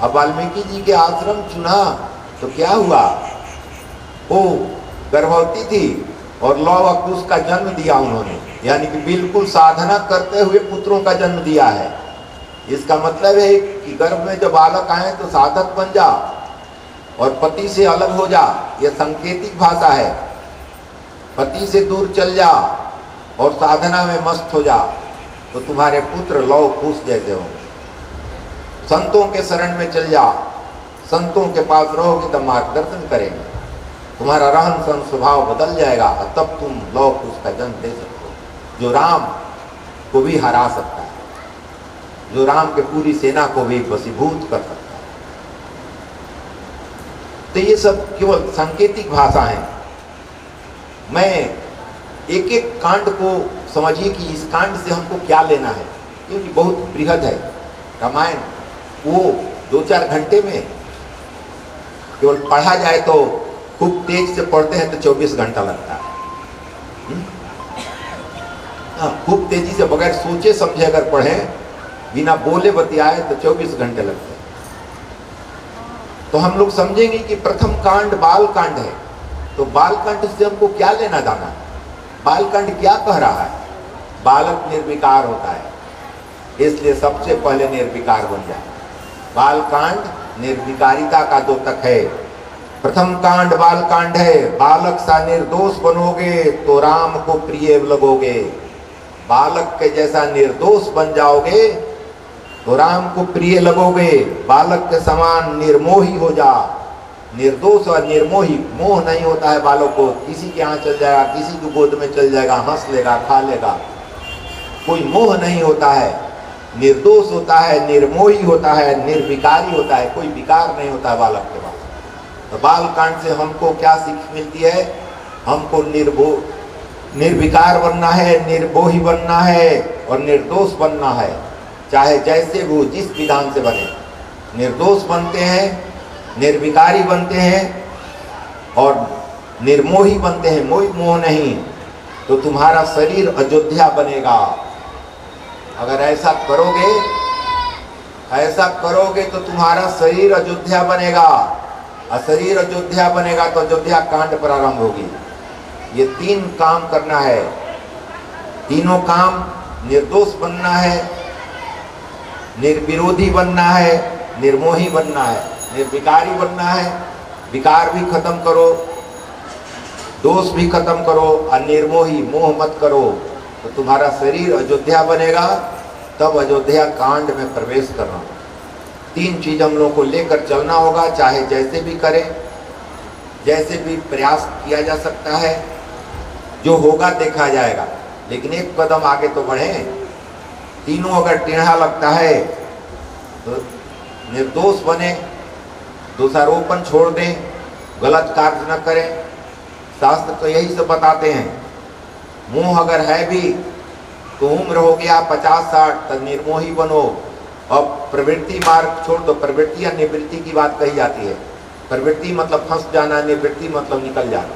अब वाल्मीकि जी के आश्रम चुना तो क्या हुआ, वो गर्भवती थी और लौ कुश का जन्म दिया उन्होंने, यानी कि बिल्कुल साधना करते हुए पुत्रों का जन्म दिया है। इसका मतलब है कि गर्भ में जब बालक आए तो साधक बन जा और पति से अलग हो जा, यह सांकेतिक भाषा है। पति से दूर चल जा और साधना में मस्त हो जा, तो तुम्हारे पुत्र लौ कुश जैसे होंगे। संतों के शरण में चल जा, संतों के पास रहोगे तो मार्गदर्शन करेंगे, तुम्हारा रहन सहन स्वभाव बदल जाएगा, तब तुम लौ कुश का जन्म दे सकते हो, जो राम को भी हरा सकता है, जो राम के पूरी सेना को भी वशीभूत कर सकता है। तो ये सब केवल सांकेतिक भाषा है। मैं एक एक कांड को समझिए कि इस कांड से हमको क्या लेना है, क्योंकि बहुत बृहद है रामायण। वो 2-4 घंटे में केवल पढ़ा जाए तो, खूब तेज से पढ़ते हैं तो 24 घंटा लगता है। खूब तेजी से बगैर सोचे समझे अगर पढ़े, बिना बोले बतियाए तो 24 घंटे लगते हैं। तो हम लोग समझेंगे कि प्रथम कांड बाल कांड है, तो बाल कांड से हमको क्या लेना देना। बाल कांड क्या कह रहा है, बालक निर्विकार होता है, इसलिए सबसे पहले निर्विकार बन जाए। बाल कांड निर्विकारिता का द्योतक है। प्रथम कांड बाल कांड है, बालक सा निर्दोष बनोगे तो राम को प्रिय लगोगे। बालक के जैसा निर्दोष बन जाओगे तो राम को प्रिय लगोगे। बालक के समान निर्मोही हो जा। निर्दोष और निर्मोही, मोह नहीं होता है बालक को, किसी के यहाँ चल जाएगा, किसी की गोद में चल जाएगा, हंस लेगा, खा लेगा, कोई मोह नहीं होता है। निर्दोष होता है, निर्मोही होता है, निर्विकारी होता है, कोई विकार नहीं होता है बालक के पास। तो बाल कांड से हमको क्या सीख मिलती है, हमको निर्विकार बनना है, निर्मोही बनना है और निर्दोष बनना है, चाहे जैसे वो जिस विधान से बने। निर्दोष बनते हैं, निर्विकारी बनते हैं और निर्मोही बनते हैं, मोह नहीं, तो तुम्हारा शरीर अयोध्या बनेगा। अगर ऐसा करोगे तो तुम्हारा शरीर अयोध्या बनेगा, और शरीर अयोध्या बनेगा तो अयोध्या कांड प्रारंभ होगी। ये 3 काम करना है। तीनों काम, निर्दोष बनना है, निर्विरोधी बनना है, निर्मोही बनना है, निर्विकारी बनना है। विकार भी खत्म करो, दोष भी खत्म करो और निर्मोही मोह मत करो, तो तुम्हारा शरीर अयोध्या बनेगा। तब अयोध्या कांड में प्रवेश करना। 3 चीज हम लोगों को लेकर चलना होगा, चाहे जैसे भी करें, जैसे भी प्रयास किया जा सकता है, जो होगा देखा जाएगा, लेकिन एक कदम आगे तो बढ़ें। तीनों अगर टेढ़ा लगता है तो निर्दोष बने, दोषारोपण छोड़ दें, गलत कार्य न करें। शास्त्र तो यही सब बताते हैं। मोह अगर है भी तो उम्र हो गया 50-60 तक निर्मोही बनो। अब प्रवृत्ति मार्ग छोड़ दो, प्रवृत्ति या निवृत्ति की बात कही जाती है। प्रवृत्ति मतलब फंस जाना, निवृत्ति मतलब निकल जाना।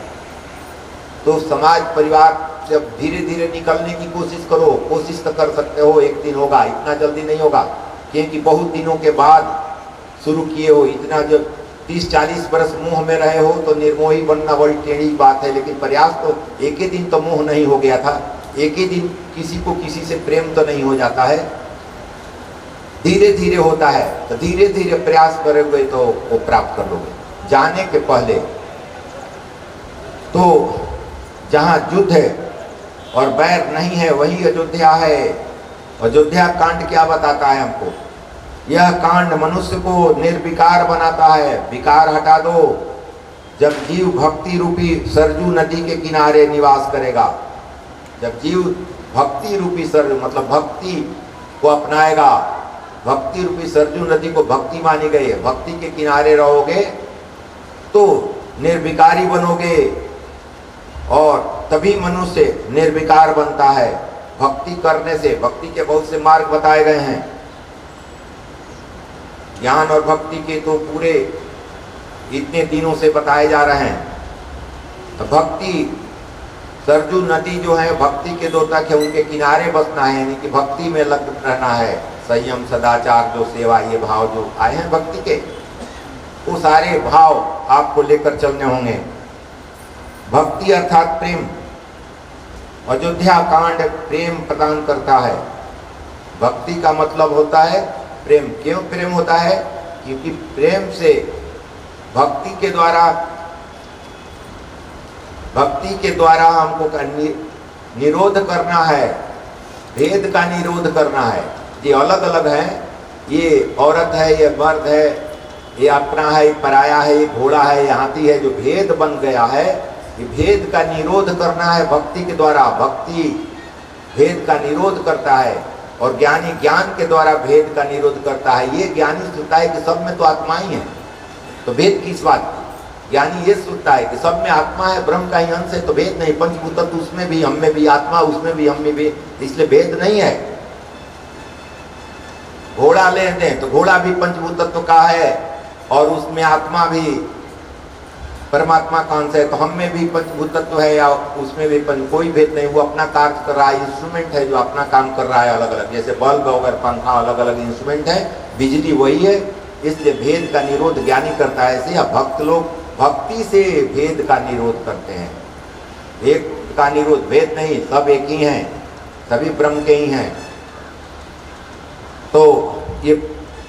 तो समाज परिवार से धीरे धीरे निकलने की कोशिश करो। कोशिश तो कर सकते हो, एक दिन होगा, इतना जल्दी नहीं होगा, क्योंकि बहुत दिनों के बाद शुरू किए हो। इतना जब 30-40 वर्ष मोह में रहे हो तो निर्मोही बनना बड़ी टेढ़ी बात है। लेकिन प्रयास तो, एक ही दिन तो मोह नहीं हो गया था, एक ही दिन किसी को किसी से प्रेम तो नहीं हो जाता है, धीरे धीरे होता है। तो धीरे धीरे प्रयास करोगे तो वो प्राप्त कर लोगे। जाने के पहले तो जहाँ युद्ध है और बैर नहीं है वही अयोध्या है। अयोध्या कांड क्या बताता है हमको? यह कांड मनुष्य को निर्विकार बनाता है। विकार हटा दो। जब जीव भक्ति रूपी सरजू नदी के किनारे निवास करेगा, जब जीव भक्ति रूपी सरजू मतलब भक्ति को अपनाएगा, भक्ति रूपी सरजू नदी को भक्ति मानी गई है, भक्ति के किनारे रहोगे तो निर्विकारी बनोगे और तभी मनुष्य निर्विकार बनता है। भक्ति करने से, भक्ति के बहुत से मार्ग बताए गए हैं। ज्ञान और भक्ति के तो पूरे इतने दिनों से बताए जा रहे हैं। तो भक्ति, सरजू नदी जो है भक्ति के द्योतक है, उनके किनारे बसना है, यानी कि भक्ति में लग रहना है, संयम, सदाचार, जो सेवा, ये भाव जो आए हैं भक्ति के, वो सारे भाव आपको लेकर चलने होंगे। भक्ति अर्थात प्रेम। अयोध्या कांड प्रेम प्रदान करता है। भक्ति का मतलब होता है प्रेम। क्यों प्रेम होता है? क्योंकि प्रेम से भक्ति के द्वारा हमको निरोध करना है, भेद का निरोध करना है। ये अलग अलग है, ये औरत है, ये मर्द है, ये अपना है, ये पराया है, ये घोड़ा है, ये हाथी है, जो भेद बन गया है, ये भेद का निरोध करना है भक्ति के द्वारा। भक्ति भेद का निरोध करता है और ज्ञानी ज्ञान के द्वारा भेद का निरोध करता है। ये ज्ञानी सोचता है कि सब में तो आत्मा ही है, तो भेद किस बात की? ज्ञानी ये सोचता है कि सब में आत्मा है, ब्रह्म का ही अंश है, तो भेद नहीं। पंचभूत तो उसमें भी, हम में भी आत्मा, उसमें भी, हम में भी, इसलिए भेद नहीं है। घोड़ा ले दें तो घोड़ा भी पंचभूत तत्व का है और उसमें आत्मा भी परमात्मा का अंश है, तो हम में भी पंचभूत तत्व है या उसमें भी कोई भेद नहीं। वो अपना कार्य कर रहा है, इंस्ट्रूमेंट है जो अपना काम कर रहा है अलग अलग। जैसे बल्ब और पंखा अलग अलग इंस्ट्रूमेंट है, बिजली वही है, इसलिए भेद का निरोध ज्ञानी करता है। ऐसे भक्त लोग भक्ति से भेद का निरोध करते हैं। भेद का निरोध, भेद नहीं, सब एक ही हैं, सभी ब्रह्म के ही हैं। तो ये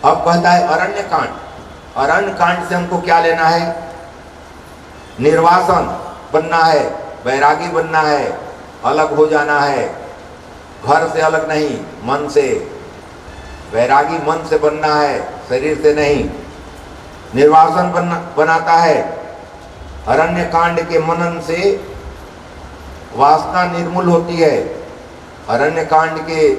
अब कहता है अरण्य कांड। अरण्य कांड से हमको क्या लेना है? निर्वासन बनना है, वैरागी बनना है, अलग हो जाना है, घर से अलग नहीं, मन से। वैरागी मन से बनना है, शरीर से नहीं। निर्वासन बनाता है। अरण्य कांड के मनन से वासना निर्मूल होती है। अरण्य कांड के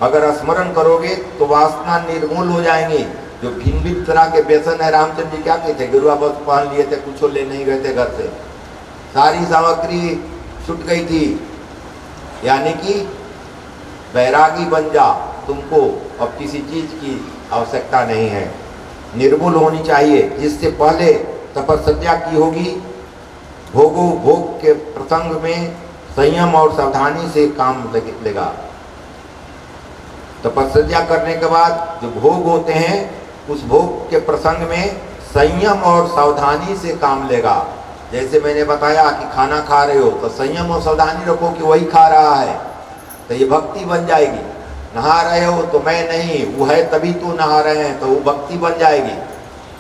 अगर स्मरण करोगे तो वासना निर्मूल हो जाएंगी। जो भिन्न भिन्न तरह के व्यसन है, रामचंद्र जी क्या कहते, गिरुआ बस पहन लिए थे, कुछ ले नहीं गए थे घर से, सारी सामग्री छूट गई थी। यानी कि वैरागी बन जा, तुमको अब किसी चीज की आवश्यकता नहीं है, निर्मूल होनी चाहिए। जिससे पहले तपस्या की होगी, भोग के प्रसंग में संयम और सावधानी से काम लेगा। तपस्या करने के बाद जो भोग होते हैं, उस भोग के प्रसंग में संयम और सावधानी से काम लेगा। जैसे मैंने बताया कि खाना खा रहे हो तो संयम और सावधानी रखो कि वही खा रहा है, तो ये भक्ति बन जाएगी। नहा रहे हो तो मैं नहीं, वो है तभी तो नहा रहे हैं, तो वो भक्ति बन जाएगी।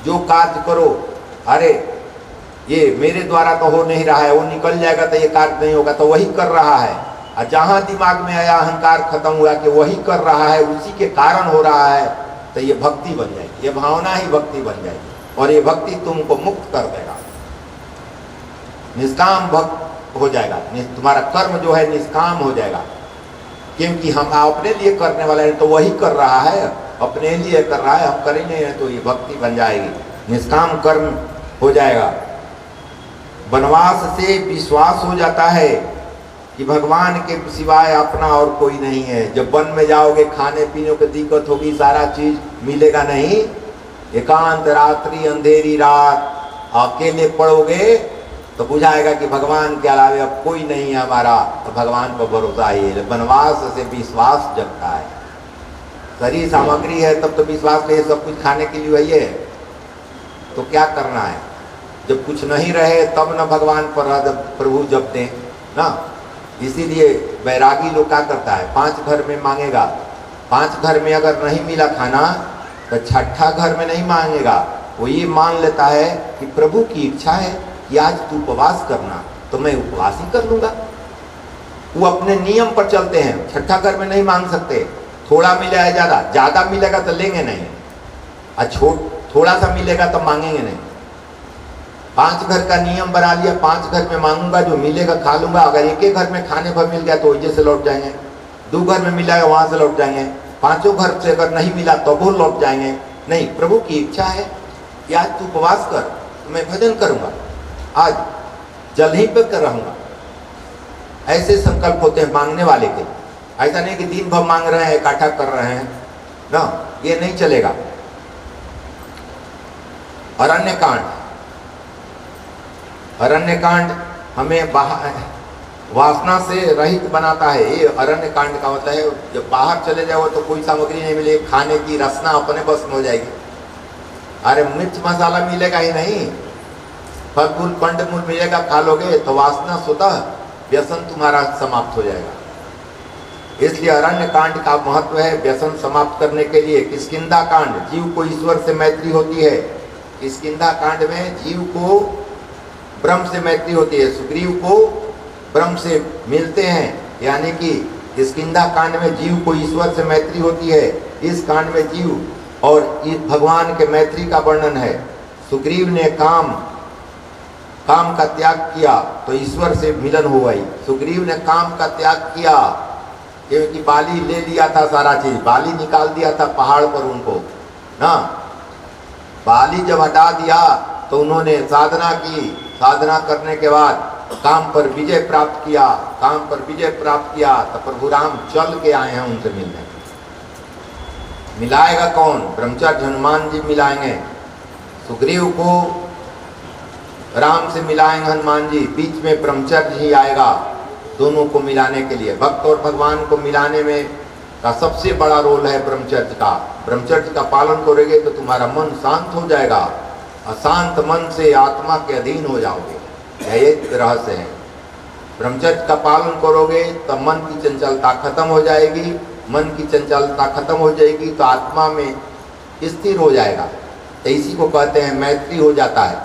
जो कार्य करो, अरे ये मेरे द्वारा तो हो नहीं रहा है, वो निकल जाएगा तो ये कार्य नहीं होगा, तो वही कर रहा है। और जहाँ दिमाग में आया अहंकार खत्म हुआ कि वही कर रहा है, उसी के कारण हो रहा है, तो ये भक्ति बन जाएगी। ये भावना ही भक्ति बन जाएगी और ये भक्ति तुमको मुक्त कर देगा, निष्काम भक्त हो जाएगा। तुम्हारा कर्म जो है निष्काम हो जाएगा, क्योंकि हम अपने लिए करने वाले हैं, तो वही कर रहा है, अपने लिए कर रहा है, हम करेंगे तो ये भक्ति बन जाएगी, निष्काम कर्म हो जाएगा। वनवास से विश्वास हो जाता है कि भगवान के सिवाय अपना और कोई नहीं है। जब वन में जाओगे, खाने पीने की दिक्कत होगी, सारा चीज मिलेगा नहीं, एकांत रात्रि, अंधेरी रात, अकेले पड़ोगे तो बुझाएगा कि भगवान के अलावे अब कोई नहीं है हमारा, तो भगवान पर भरोसा ही है। वनवास से विश्वास जगता है। सारी सामग्री है तब तो विश्वास है, सब कुछ खाने के लिए वही है, तो क्या करना है? जब कुछ नहीं रहे तब न भगवान पर प्रभु जपते ना। इसीलिए वैरागी लोग क्या करता है, 5 घर में मांगेगा, 5 घर में अगर नहीं मिला खाना तो 6ठा घर में नहीं मांगेगा। वो ये मान लेता है कि प्रभु की इच्छा है कि आज तू उपवास करना, तो मैं उपवास ही कर लूँगा। वो अपने नियम पर चलते हैं, 6ठा घर में नहीं मांग सकते। थोड़ा मिला है, ज़्यादा मिलेगा तो लेंगे नहीं, और थोड़ा सा मिलेगा तो मांगेंगे नहीं। 5 घर का नियम बना लिया, 5 घर में मांगूंगा, जो मिलेगा खा लूंगा। अगर एक एक घर में खाने भर मिल गया तो वजह से लौट जाएंगे, 2 घर में मिला है वहां से लौट जाएंगे, 5 घर से अगर नहीं मिला तो वो लौट जाएंगे। नहीं, प्रभु की इच्छा है कि आज तू उपवास कर, तो मैं भजन करूंगा, आज जल ही पे कर रहूंगा। ऐसे संकल्प होते हैं मांगने वाले के। ऐसा नहीं कि दिन भर मांग रहे हैं, इकट्ठा कर रहे हैं ना, ये नहीं चलेगा। अरण्य कांड हमें वासना से रहित बनाता है। ये अरण्य कांड का होता है। जब बाहर चले जाओ तो कोई सामग्री नहीं मिले, खाने की रसना अपने बस में हो जाएगी। अरे मिर्च मसाला मिलेगा ही नहीं, फल फूल फंड मूल मिलेगा, खा लोगे तो वासना स्वतः व्यसन तुम्हारा समाप्त हो जाएगा। इसलिए अरण्य कांड का महत्व है व्यसन समाप्त करने के लिए। किष्किंधा कांड, जीव को ईश्वर से मैत्री होती है। किष्किंधा कांड में जीव को ब्रह्म से मैत्री होती है, सुग्रीव को ब्रह्म से मिलते हैं, यानी कि किष्किंधा कांड में जीव को ईश्वर से मैत्री होती है। इस कांड में जीव और भगवान के मैत्री का वर्णन है। सुग्रीव ने काम का त्याग किया तो ईश्वर से मिलन हो गई। सुग्रीव ने काम का त्याग किया क्योंकि बाली ले लिया था सारा चीज, बाली निकाल दिया था पहाड़ पर उनको ना। बाली जब हटा दिया तो उन्होंने साधना की, साधना करने के बाद काम पर विजय प्राप्त किया। काम पर विजय प्राप्त किया तो प्रभु राम चल के आए हैं उनसे मिलने। मिलाएगा कौन? ब्रह्मचार्य हनुमान जी मिलाएंगे। सुग्रीव को राम से मिलाएंगे हनुमान जी, बीच में ब्रह्मचर्य ही आएगा दोनों को मिलाने के लिए। भक्त और भगवान को मिलाने में का सबसे बड़ा रोल है ब्रह्मचर्य का। ब्रह्मचर्य का पालन करोगे तो तुम्हारा मन शांत हो जाएगा। अशांत मन से आत्मा के अधीन हो जाओगे, यह रहस्य है। ब्रह्मचर्य का पालन करोगे तो मन की चंचलता खत्म हो जाएगी। मन की चंचलता खत्म हो जाएगी तो आत्मा में स्थिर हो जाएगा। तो इसी को कहते हैं मैत्री हो जाता है।